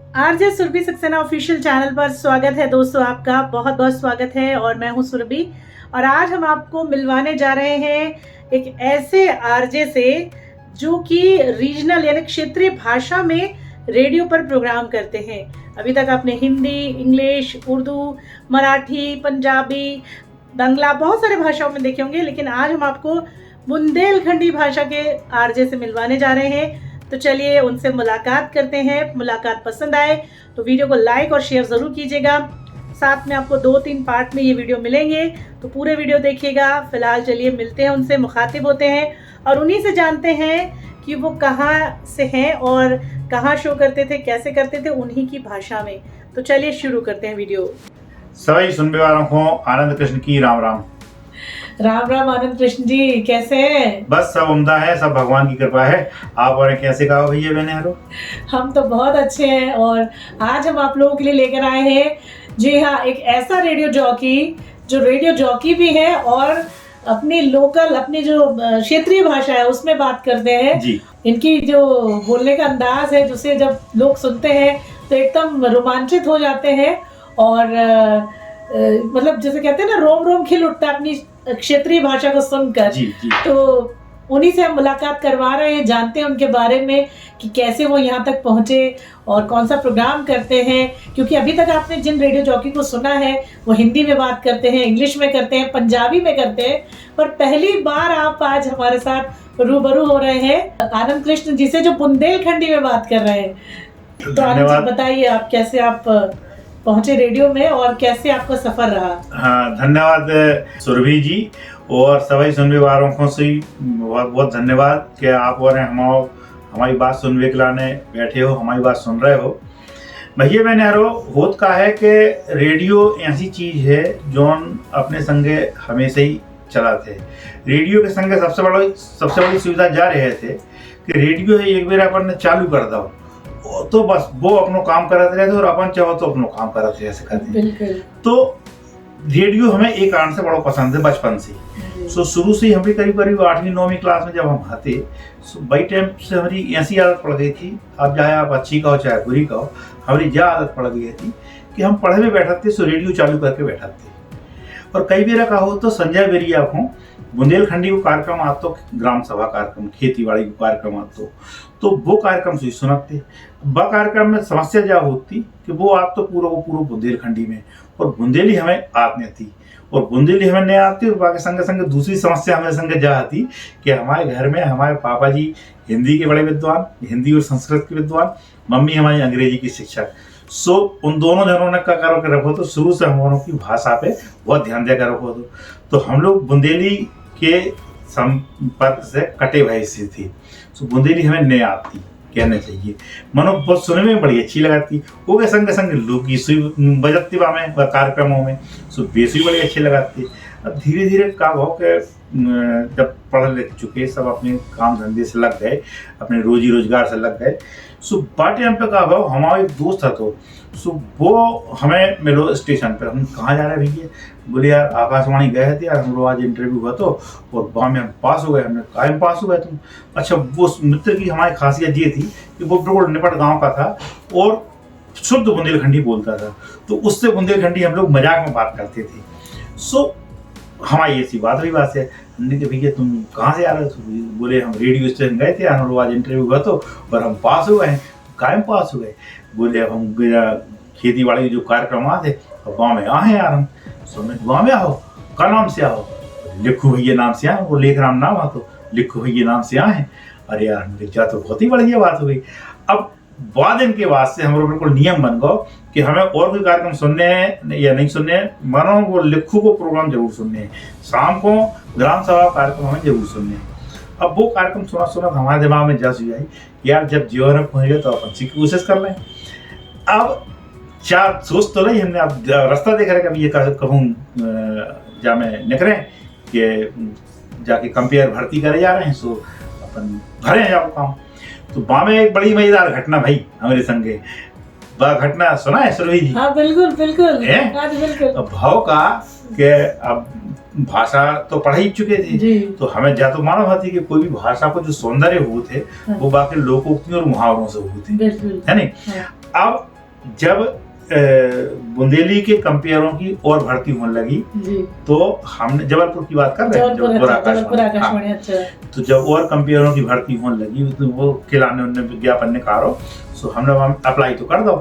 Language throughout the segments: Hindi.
RJ Surabhi Saxena official channel पर स्वागत है दोस्तों, आपका बहुत बहुत स्वागत है। और मैं हूं सुरभि और आज हम आपको मिलवाने जा रहे हैं एक ऐसे आरजे से जो कि रीजनल यानी क्षेत्रीय भाषा में रेडियो पर प्रोग्राम करते हैं। अभी तक आपने हिंदी, इंग्लिश, उर्दू, मराठी, पंजाबी, बांग्ला बहुत सारे भाषाओं में देखे होंगे, लेकिन आज हम आपको बुंदेलखंडी भाषा के आरजे से मिलवाने जा रहे हैं। तो चलिए उनसे मुलाकात करते हैं। मुलाकात पसंद आए तो वीडियो को लाइक और शेयर ज़रूर कीजिएगा। साथ में आपको 2-3 पार्ट में ये वीडियो मिलेंगे, तो पूरे वीडियो देखिएगा। फिलहाल चलिए मिलते हैं उनसे, मुखातिब होते हैं और उन्हीं से जानते हैं कि वो कहाँ से हैं और कहाँ शो करते थे, कैसे करते थे, उन्हीं की भाषा में। तो चलिए शुरू करते हैं वीडियो। सभी सुनने वालों को आनंद कृष्ण की राम राम। राम राम आनंद कृष्ण जी, कैसे हैं? बस सब उम्दा है, सब भगवान की कृपा है। आप और कैसे कहा भैया बहने हरो? हम तो बहुत अच्छे हैं और आज हम आप लोगों के लिए लेकर आए हैं, जी हाँ, एक ऐसा रेडियो जॉकी जो रेडियो जॉकी भी है और अपनी लोकल, अपनी जो क्षेत्रीय भाषा है उसमें बात करते हैं जी। इनकी जो बोलने का अंदाज है, जिसे जब लोग सुनते हैं तो एकदम रोमांचित हो जाते हैं और मतलब जैसे कहते हैं ना, रोम रोम खिल उठता है अपनी क्षेत्रीय भाषा को सुनकर। जी, जी। तो उन्हीं से हम मुलाकात करवा रहे हैं, जानते हैं उनके बारे में कि कैसे वो यहाँ तक पहुँचे और कौन सा प्रोग्राम करते हैं। क्योंकि अभी तक आपने जिन रेडियो जॉकी को सुना है वो हिंदी में बात करते हैं, इंग्लिश में करते हैं, पंजाबी में करते हैं, पर पहली बार आप आज हमारे साथ रूबरू हो रहे हैं आनंद कृष्ण जी से, जो बुंदेलखंडी में बात कर रहे हैं। तो आनंद जी बताइए, आप कैसे आप पहुंचे रेडियो में और कैसे आपका सफर रहा? हाँ, धन्यवाद सुरभि जी और सभी सुनने वालों को से बहुत बहुत धन्यवाद कि आप और हमारी बात सुनने के लाने बैठे हो, हमारी बात सुन रहे हो। भैया मैंने होत का है कि रेडियो ऐसी चीज है जो अपने संगे हमेशा ही चलाते हैं। रेडियो के संगे सबसे बड़ी सुविधा जा रहे थे कि रेडियो है एक बार अपन ने चालू कर दो तो बस वो अपनो काम करते रहते और अपन चाहो तो अपनो काम करते रह सकते। तो रेडियो हमें एक कारण से बड़ा पसंद है बचपन से। सो शुरू से ही हमें करीब 8वीं-9वीं क्लास में जब हम आते, सो बाई टाइम से हमारी ऐसी आदत पड़ गई थी, अब चाहे आप अच्छी कहो चाहे बुरी कहो, हमारी यह आदत पड़ गई थी कि हम पढ़े में बैठाते सो रेडियो चालू करके बैठाते। और कई बार कहा हो तो संजय बेरिया को बुंदेलखंडी को कार्यक्रम आता तो ग्राम सभा कार्यक्रम, खेती बाड़ी को कार्यक्रम आता तो वो कार्यक्रम से सुनते। वह कार्यक्रम में समस्या क्या होती कि वो आप तो पूरा को पूरा बुंदेलखंडी में और बुंदेली हमें आती नहीं थी और बुंदेली हमें नहीं आती। और बाकी संगे संगे दूसरी समस्या हमें संगे जा आती कि हमारे घर में हमारे पापा जी हिंदी के बड़े विद्वान, हिंदी और संस्कृत के विद्वान, मम्मी हमारी अंग्रेजी की शिक्षक। सो उन दोनों जनों ने क्या करो के रखो तो शुरू से हम दोनों की भाषा पे बहुत ध्यान दिया कर रखो। तो हम लोग बुंदेली के संपर्क से कटे भय से थी। सो बुंदेली हमें नहीं आती कहना चाहिए, मनो बहुत सुनने में बड़ी अच्छी लगाती। वो के संग संग लोकगीत बजती में कार्यक्रमों में, सो बेसुई बड़ी अच्छी लगाती। अब धीरे धीरे का भाव के जब पढ़ लिख चुके सब अपने काम धंधे से लग गए, अपने रोजी रोजगार से लग गए। सो बाटे हम पे का भाव हमारा एक दोस्त था, तो सो वो हमें मिलो स्टेशन पर। हम कहाँ जा रहे हैं भैया? बोले यार आकाशवाणी गए थे यार, हम लोग आज इंटरव्यू हुआ तो और वहाँ में हम पास हो गए। हमने कहा पास हो गए तुम? अच्छा, वो मित्र की हमारी खासियत ये थी कि वो बिल्कुल निपट गाँव का था और शुद्ध बुंदेलखंडी बोलता था, तो उससे बुंदेलखंडी हम लोग मजाक में बात करते थे। सो हमारी ऐसी बात हुई बात है, हमने कहा भैया तुम कहाँ से आ रहे हो? बोले हम रेडियो स्टेशन गए थे, हम लोग आज इंटरव्यू हुआ तो और हम पास हो गए। कायम पास हो गए? बोले हम खेती बाड़ी जो कार्यक्रम आते गाँव में आए यार, हम गाँव में आओ, का नाम से आओ? लिखो भैया नाम से आए। वो लेख राम नाम आ तो लिखो भैया नाम से आए। अरे यार हमने क्या, तो बहुत ही बढ़िया बात हो गई। अब बाद इनके बाद से हमारे बिल्कुल नियम बन गो कि हमें और कोई कार्यक्रम सुनने हैं या नहीं सुनने हैं, मानो वो लिखो को प्रोग्राम जरूर सुनने हैं, शाम को ग्राम सभा कार्यक्रम हमें जरूर सुनने हैं। अब वो कार्यक्रम सुना सुना हमारे दिमाग में जस हुई यार, जब जीवन पहुँच गए तो अपन की कोशिश कर लें। अब चार सोच तो नहीं हमने, अब रास्ता देख रहे कभी ये कहूँ जा में निकले कि जाके कंपेयर भर्ती करे जा रहे हैं, सो अपन भरे हैं जाओ काम। तो वहाँ में एक बड़ी मजेदार घटना भाई हमारे संगे, वह घटना सुना है सुरभि जी? हाँ बिल्कुल बिल्कुल, बिल्कुल। भाव का कि अब भाषा तो पढ़ ही चुके थे, तो हमें जा तो मालूम होती कि कोई भी भाषा को जो सौंदर्य हुए थे वो बाकी लोकोक्ति और मुहावरों से हुए थे, है नहीं? अब जब बुंदेली के कंपेयरों की और भर्ती होने लगी जी। तो हमने जबलपुर की बात कर रहे हैं, जबलपुर आकाशवाणी। अच्छा। तो जब और कंपेयरों की भर्ती होने लगी तो वो खिलाने उन्होंने विज्ञापन निकालो, सो हमने वहाँ अप्लाई तो कर दो।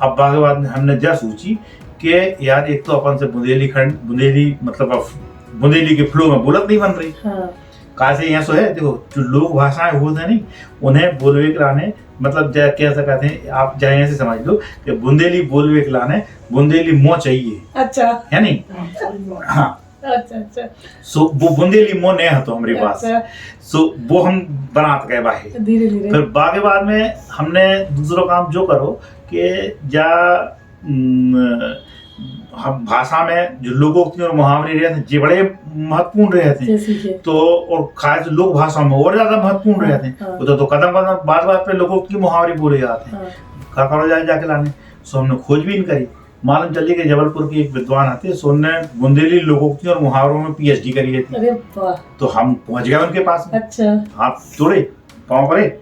अब बाकी बाद में हमने जब सोची कि यार एक तो अपन से बुंदेली मतलब बुंदेली के फ्लो में बोलत नहीं बन रही। हाँ। कहा से यहाँ सो है, देखो जो लोक भाषाएं होते हैं नहीं, उन्हें बोलवे के लाने मतलब कैसे कहते हैं आप चाहे ऐसे समझ लो कि बुंदेली बोलवे के लाने बुंदेली मोह चाहिए। अच्छा। है नहीं? हाँ। अच्छा अच्छा। सो वो बुंदेली मोह नहीं है तो हमारे पास। सो वो हम बनाते गए बाहर धीरे धीरे। फिर बाकी बाद में हमने दूसरा काम जो करो कि जा हम भाषा में जो लोकोक्ति और मुहावरे रहते हैं, ये बड़े महत्वपूर्ण रहते हैं। तो और खास लोक भाषा में और ज्यादा महत्वपूर्ण रहते हैं। तो कदम कदम बार बार पे लोकोक्ति मुहावरे बोले जाते हैं। क्या करो जाके लाने। सो हमने खोजबीन करी, मालूम चली कि जबलपुर की एक विद्वान आते, सो उन्होंने बुंदेली लोकोक्ति और मुहावरों में पीएचडी करी थी। अरे वाह। तो हम पहुंच गए उनके पास में। अच्छा। हाथ जोड़े, पाँव पड़े,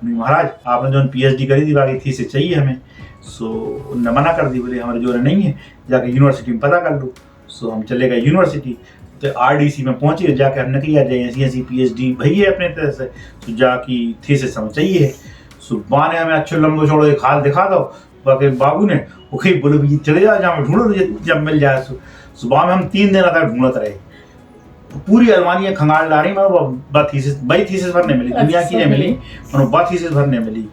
महाराज आपने जो पीएचडी करी थी बाकी थीसिस चाहिए हमें। सो उन्होंने मना कर दी, बोले हमारे जोर नहीं है, जाके यूनिवर्सिटी में पता कर लो। सो हम चले गए यूनिवर्सिटी, तो आरडीसी में पहुंचे, जाके हमने कहा जाए ऐसी पीएचडी भई है अपने तरह से, तो जाके थीसिस हमें चाहिए। सो बा ने हमें अच्छे लंबे छोड़ो एक हाल दिखा दो, बाकी बाबू ने वो कहीं बोले भैया चले जाओ जहाँ ढूंढो जब मिल जाए। सुबह में हम 3 दिन तक ढूंढते रहे, पूरी अलमारियां खंगाल डाली, मतलब थीसिस भरने मिली, दुनिया की नहीं मिली, मतलब थीसिस भरने मिली।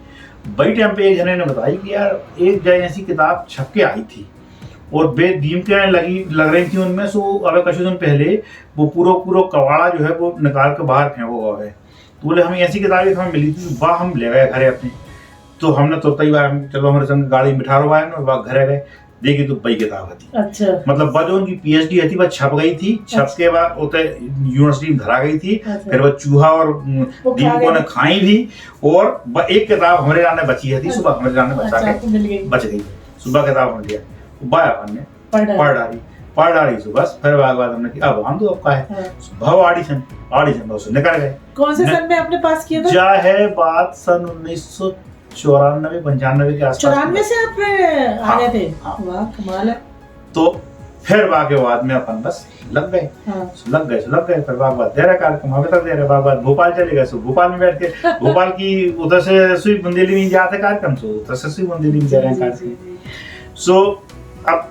बड़ी टाइम पे एक जने ने बताई कि यार एक जगह ऐसी किताब छप के आई थी और बेदीम के लग रही थी उनमें। सो अब कुछ दिन पहले वो पूरा कवाड़ा जो है वो निकाल के बाहर फेंको गया है। तो बोले हमें ऐसी किताबें हमें मिली थी, वाह हम ले गए घरे अपने। तो हमने तो तई बार चलो हमारे संग गाड़ी में बिठा रहा है, वह घरे गए, देखी तो बई किताब थी। अच्छा। मतलब वह जो उनकी पीएचडी थी वह छप गई थी। छप के बाद उते यूनिवर्सिटी में धरा गई थी। फिर वह चूहा और दीमकों ने खाई भी, और एक किताब हमारे लाने बची थी। सुबह हमारे लाने बच गई। सुबह किताब मिल गया, बाय अपन ने पढ़ डाली सुबह। फिर बाद हमने कि अब हम तो अब का है भाव ऑडिशन निकल गए। कौन से सन में आपने पास किया था? जा है बात सन 1994-95 के आसपास। 94 से आप आ गए थे? वाह कमाल है। तो फिर बाकी बाद में अपन बस लग गए। फिर बाद दे रहे कार्यक्रम अभी तक दे रहे। बाद भोपाल चले गए, भोपाल में बैठ के भोपाल की उधर से सुई बुंदेली में जाते कार्यक्रम, सो उधर से सुई बुंदेली में जा रहे हैं कार्यक्रम। सो अब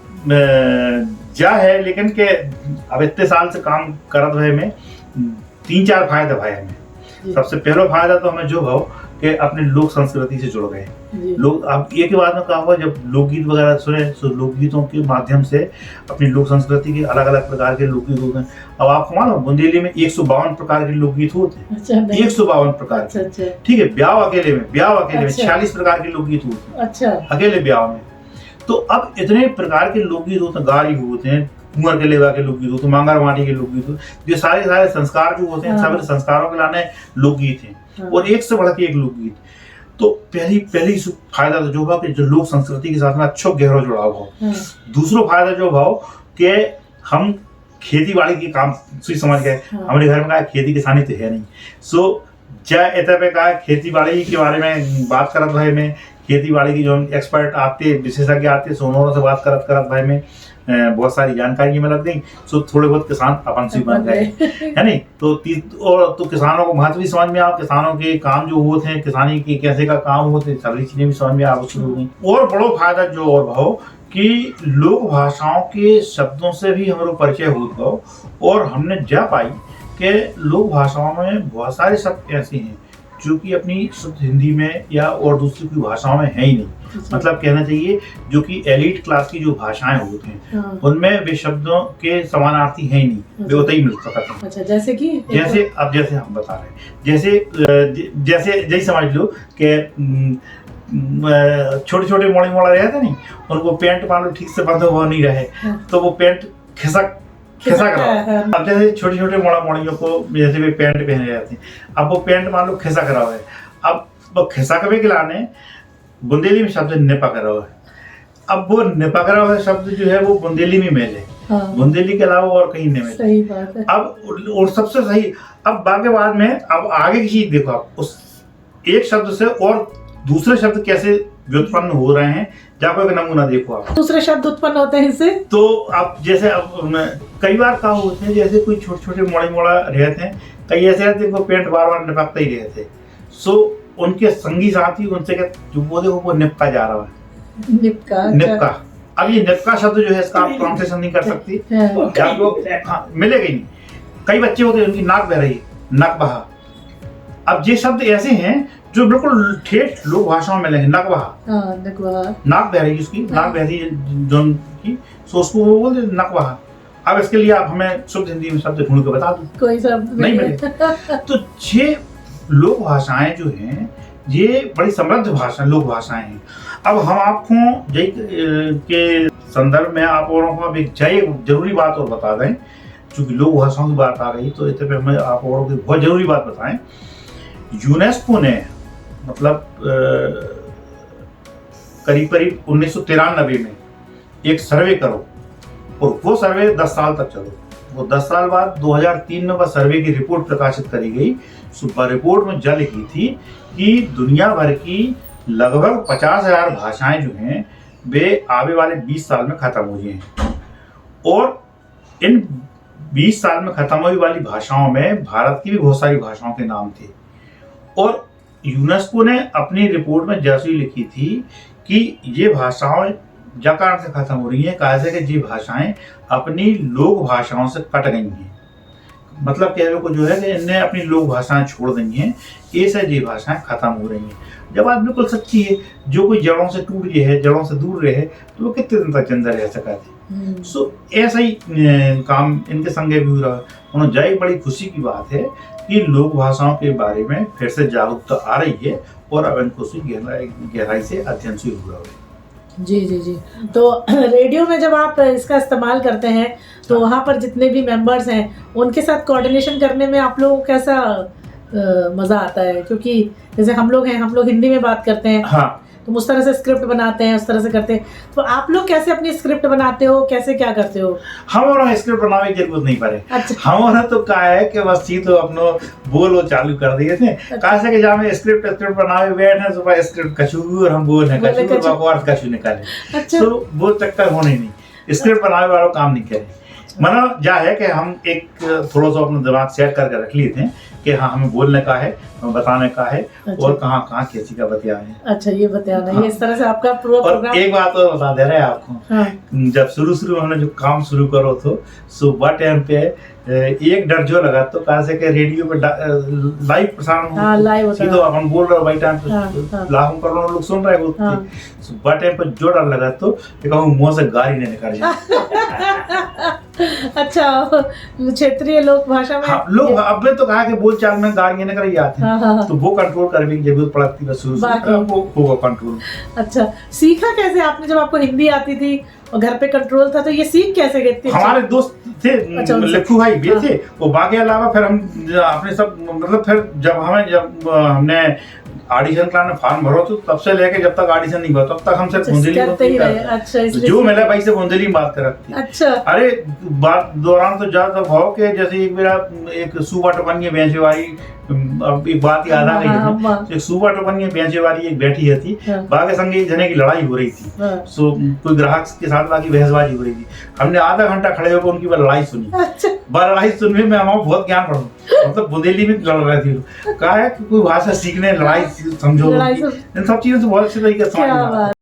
जा है, लेकिन के अब इतने साल से काम करत हुए में 3-4 फायदे भाई हमें। सबसे पहला फायदा तो हमें जो भाव कि अपने लोक संस्कृति से जुड़ गए लोग। अब ये के बाद में कहा हुआ जब लोकगीत वगैरह सुने, तो लोकगीतों के माध्यम से अपनी लोक संस्कृति के अलग अलग प्रकार के लोकगीत होते हैं। अब आपको मालूम बुंदेली में 152 प्रकार के लोकगीत होते हैं। 152 प्रकार के। ठीक है, ब्याह अकेले में 46 प्रकार के लोकगीत होते हैं अकेले ब्याह में। तो अब इतने प्रकार के लोकगीत होते हैं, गारी होते हैं, कुंवर के लेवा के लोकगीत होते हैं, मांगर माटी के लोकगीत होते हैं, जो सारे संस्कार जो होते हैं सब संस्कारों के लाने लोकगीत हैं। और एक से बढ़ के एक लोकगीत। तो पहली फायदा तो जो हुआ कि जो लोक संस्कृति के साथ में अच्छा गहरा जुड़ाव हो। दूसरा फायदा जो भाव कि हम खेती बाड़ी के काम से समझ गए। हमारे घर में कहा खेती किसानी तो है नहीं। सो जा इतना पे कहा खेती बाड़ी के बारे में बात करत भाई में, खेती बाड़ी की जो एक्सपर्ट आते विशेषज्ञ आते, सोनों से बात करत भाई में बहुत सारी जानकारी में लग गई। सो थोड़े बहुत किसान अपन से बन गए, है नहीं? तो किसानों को महत्व भी समझ में आओ, किसानों के काम जो होते हैं, किसानी के कैसे का काम होते हैं, सभी चीजें भी समझ में आ शुरू हो गई। और बड़ो फायदा जो और भाव कि लोक भाषाओं के शब्दों से भी हमारा परिचय होता हो। और हमने जा पाई कि लोक भाषाओं में बहुत सारे शब्द ऐसे हैं जो कि अपनी शुद्ध हिंदी में या और दूसरी कोई भाषाओं में है ही नहीं। मतलब कहना चाहिए जो कि एलीट क्लास की जो भाषाएं होती हैं उनमें वे शब्दों के समानार्थी है ही नहीं, वे उतना ही मिल सकते हैं। अच्छा, जैसे कि जैसे हम बता रहे हैं, जैसे समझ लो कि छोटे मोड़ा रहते नहीं, उनको पेंट मान लो ठीक से बंद हुआ नहीं रहे तो वो पेंट खिसक रहा। अब जैसे छोटे मोड़ियों को जैसे भी पेंट पहने जाते हैं, अब वो पेंट मान लो खिसक रहा है। अब वो खिसक के खिलाने बुंदेली में शब्द निपक रहा है। अब वो निपक रहा है शब्द जो है वो बुंदेली में मेल है। बुंदेली के अलावा और कहीं नहीं मिले। सही बात है। अब और सबसे सही, अब बाकी बाद में अब आगे की चीज देखो, आप उस एक शब्द से और दूसरे शब्द कैसे व्युत्पन्न हो रहे हैं। जाको एक नमूना देखो आप। दूसरे शब्द उत्पन्न होते हैं इससे। तो अब जैसे अब कई बार क्या होते हैं, जैसे कोई छोटे छोटे मोड़े मोड़ा रहते हैं, कई ऐसे रहते हैं इनको पेंट बार बार निपकते ही रहते, सो उनके संगी साथी उनसे कहते जो वो देखो वो निपका जा रहा है, निपका। अब ये निपका शब्द जो है इसका आप ट्रांसलेशन नहीं कर सकती, आप लोग मिलेगा ही नहीं। कई बच्चे होते हैं उनकी नाक बह रही है, नक बहा। अब ये शब्द ऐसे हैं जो बिल्कुल ठेठ लोक भाषाओं में लेंगे, नक बहा, नाक बह रही है उसकी, नाक बह रही है जो की, सो उसको वो बोलते नक बहा। अब इसके लिए आप हमें शुद्ध हिंदी में शब्द ढूंढ के बता दो, कोई शब्द नहीं मिले। तो ये लोक भाषाएं जो हैं ये बड़ी समृद्ध भाषा लोक भाषाएं हैं। अब हम आपको जय के संदर्भ में आप औरों को अब एक जरूरी बात और बता दें, चूंकि लोक भाषाओं की बात आ गई तो इससे पे हमें आप औरों की बहुत जरूरी बात बताएं। यूनेस्को ने मतलब करीब करीब 1993 में एक सर्वे करो, और वो सर्वे 10 साल तक चलो। वो 10 साल बाद 2003 में वह सर्वे की रिपोर्ट प्रकाशित करी गई। सुपर रिपोर्ट में जा लिखी थी कि दुनिया भर की लगभग 50,000 भाषाएं जो हैं वे आने वाले 20 साल में खत्म हो जाएंगी, और इन 20 साल में खत्म होने वाली भाषाओं में भारत की भी बहुत सारी भाषाओं के नाम थे। और यूनेस्को ने अपनी रिपोर्ट में जैसे ही लिखी थी कि ये भाषाएं जकार से खत्म हो रही हैं, कैसे कि ये भाषाएं अपनी लोक भाषाओं से कट गई हैं। मतलब कहने को जो है कि इनने अपनी लोक भाषाएं छोड़ दी हैं, ऐसे ये भाषाएं खत्म हो रही हैं। जब बात बिल्कुल सच्ची है, जो कोई जड़ों से टूट गया है, जड़ों से दूर रहे तो वो कितने दिन तक जिंदा रह सका थे। सो ऐसा ही काम इनके संगे भी हो रहा है। उन्होंने जाई बड़ी खुशी की बात है कि लोक भाषाओं के बारे में फिर से जागरूकता आ रही है, और अब इनको गहराई से अध्ययन शुरू हो रहा है। जी जी जी। तो रेडियो में जब आप इसका इस्तेमाल करते हैं तो वहाँ पर जितने भी मेंबर्स हैं उनके साथ कोऑर्डिनेशन करने में आप लोगों को कैसा मज़ा आता है? क्योंकि जैसे हम लोग हैं, हम लोग हिंदी में बात करते हैं, हाँ, तो उस तरह से स्क्रिप्ट बनाते हैं, उस तरह से करते हैं। तो आप लोग कैसे अपनी स्क्रिप्ट बनाते हो, कैसे क्या करते हो? हमारा स्क्रिप्ट बनाने की जरूरत नहीं पड़े। अच्छा। हमारा तो क्या है कि बस चीज तो अपनो बोलो चालू कर दिए थे। कहा से कि जहाँ में स्क्रिप्ट बनावे बैठे सुबह स्क्रिप्ट कछू और हम बोल रहे कछू बकवास कछू निकाले। अच्छा। तो वो चक्कर होने नहीं, स्क्रिप्ट बनाने वालों काम नहीं करे। मतलब क्या है कि हम एक थोड़ा सा अपना दिमाग सेट करके रख लिए थे कि हाँ हमें बोलने का है, हमें बताने का है। अच्छा। और कहाँ कहाँ कैसी का बतिया है। अच्छा, ये बताना है। हाँ। इस तरह से आपका पूरा प्रोग्राम। एक बात और बता दे रहे हैं आपको। हाँ। जब शुरू में हमने जो काम शुरू करो तो सुबह टाइम पे एक डर जो लगा तो कहा से कि रेडियो पे लाइव प्रसारण हाँ, लाइव होता है। तो अपन बोल रहे भाई टाइम पे लाखों करोड़ों लोग सुन रहे होते। हाँ। सुबह टाइम पे जो डर लगा तो कहूँ मुँह से गाली नहीं निकल जाए। अच्छा, क्षेत्रीय लोक भाषा में। हाँ, लोग अब तो कहा कि बोल चाल में गालियां निकल ही आती हैं, तो वो कंट्रोल करने की जरूरत पड़ती है शुरू से, वो होगा कंट्रोल। अच्छा, सीखा कैसे आपने? जब आपको हिंदी आती थी और घर पे कंट्रोल था, तो ये सीख कैसे गए थे? हमारे दोस्त थे, अच्छा, लक्खू भाई भी थे, वो बाकी अलावा फिर हम अपने सब मतलब फिर जब हमने ऑडिशन कराने फॉर्म भरो तो तब से लेके जब तक ऑडिशन नहीं भरो तब तक हम सिर्फ बुंदेली अच्छा, जो मिला भाई से बुंदेली बात कर रखती। अच्छा। अरे बात दौरान तो ज्यादा भाव के जैसे एक मेरा एक सूबा टपनिया बेंचे वाली, अब एक बात याद आ गई, एक सूबा टपनिया बेंचे वाली एक बैठी थी, बागे संगे एक जने की लड़ाई हो रही थी। सो कोई ग्राहक के साथ बाकी बहसबाजी हो रही थी। हमने आधा घंटा खड़े होकर उनकी लड़ाई सुनी। लड़ाई सुनने में हमारा बहुत ज्ञान पड़ा, मतलब बुंदेली में लड़ रही थी। कहा है कि कोई भाषा सीखने लड़ाई समझो, इन सब चीजों से बहुत अच्छे तरीके से समझ।